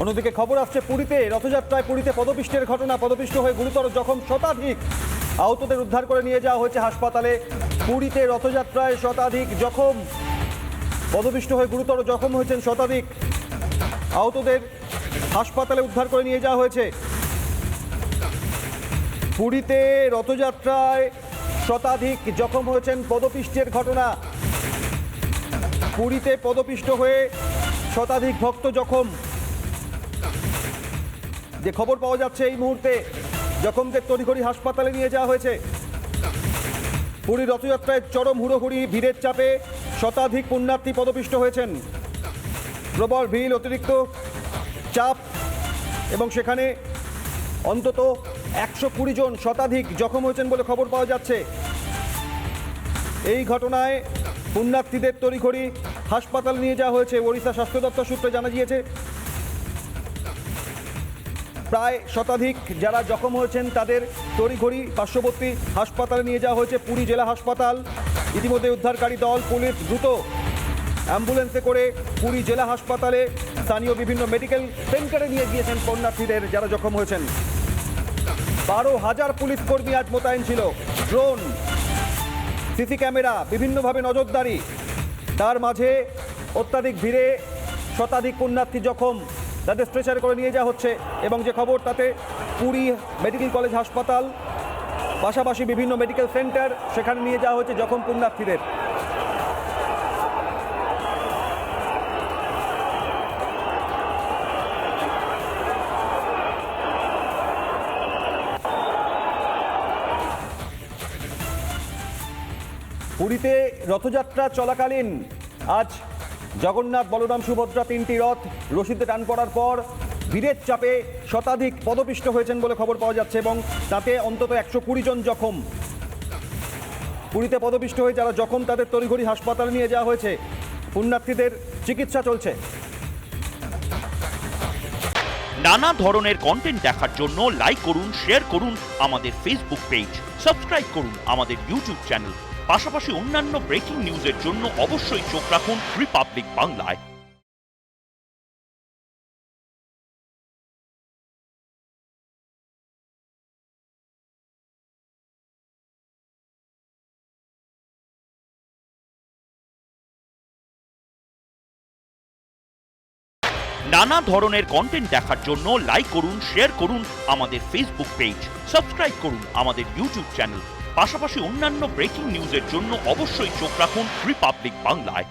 অন্যদিকে খবর আসছে পুরীতে রথযাত্রায় পুরীতে পদপিষ্টের ঘটনা। পদপিষ্ট হয়ে গুরুতর জখম শতাধিক, আহতদের উদ্ধার করে নিয়ে যাওয়া হয়েছে হাসপাতালে। পুরীতে রথযাত্রায় শতাধিক জখম, পদপিষ্ট হয়ে গুরুতর জখম হয়েছেন শতাধিক, আহতদের হাসপাতালে উদ্ধার করে নিয়ে যাওয়া হয়েছে। পুরীতে রথযাত্রায় শতাধিক জখম হয়েছেন, পদপিষ্টের ঘটনা। পুরীতে পদপিষ্ট হয়ে শতাধিক ভক্ত জখম। যে খবর পাওয়া যাচ্ছে এই মুহূর্তে, জখমদের তড়িঘড়ি হাসপাতালে নিয়ে যাওয়া হয়েছে। পুরী রথযাত্রায় চরম হুড়োহুড়ি, ভিড়ের চাপে শতাধিক পুণ্যার্থী পদপিষ্ট হয়েছেন। প্রবল ভিড়, অতিরিক্ত চাপ এবং সেখানে অন্তত 120 জন শতাধিক জখম হয়েছেন বলে খবর পাওয়া যাচ্ছে। এই ঘটনায় পুণ্যার্থীদের তড়িঘড়ি হাসপাতালে নিয়ে যাওয়া হয়েছে। ওড়িশা স্বাস্থ্য দপ্তর সূত্রে জানা গিয়েছে প্রায় শতাধিক যারা জখম হয়েছেন তাদের তড়িঘড়ি পার্শ্ববর্তী হাসপাতালে নিয়ে যাওয়া হয়েছে, পুরী জেলা হাসপাতাল। ইতিমধ্যে উদ্ধারকারী দল, পুলিশ দ্রুত অ্যাম্বুলেন্সে করে পুরী জেলা হাসপাতালে, স্থানীয় বিভিন্ন মেডিকেল সেন্টারে নিয়ে গিয়েছেন পুণ্যার্থীদের যারা জখম হয়েছেন। 12,000 পুলিশ কর্মী আজ মোতায়েন ছিল। ড্রোন, সিসি ক্যামেরা, বিভিন্নভাবে নজরদারি। তার মাঝে অত্যাধিক ভিড়ে শতাধিক পুণ্যার্থী জখম, তাদের স্ট্রেচারে করে নিয়ে যাওয়া হচ্ছে। এবং যে খবর তাতে পুরী মেডিকেল কলেজ হাসপাতাল, পাশাপাশি বিভিন্ন মেডিকেল সেন্টার, সেখানে নিয়ে যাওয়া হচ্ছে জখম পুণ্যার্থীদের। পুরীতে রথযাত্রা চলাকালীন আজ জগন্নাথ, বলরাম, সুভদ্রা তিনটি রথ রশিতে টান পড়ার পর ভিড়ের চাপে শতাধিক পদপিষ্ট হয়েছেন বলে খবর পাওয়া যাচ্ছে এবং তাতে অন্তত 120 জন জখম। পুরীতে পদপিষ্ট হয়ে যারা জখম তাদের তড়িঘড়ি হাসপাতালে নিয়ে যাওয়া হয়েছে। পুণ্যার্থীদের চিকিৎসা চলছে। নানা ধরনের কন্টেন্ট দেখার জন্য লাইক করুন, শেয়ার করুন আমাদের ফেসবুক পেজ, সাবস্ক্রাইব করুন আমাদের ইউটিউব চ্যানেল। পাশাপাশি অন্যান্য ব্রেকিং নিউজের জন্য অবশ্যই চোখ রাখুন রিপাবলিক বাংলায়। নানা ধরনের কন্টেন্ট দেখার জন্য লাইক করুন, শেয়ার করুন আমাদের ফেসবুক পেজ, সাবস্ক্রাইব করুন আমাদের ইউটিউব চ্যানেল। পাশাপাশি অন্যান্য ব্রেকিং নিউজের জন্য অবশ্যই চোখ রাখুন রিপাবলিক বাংলায়।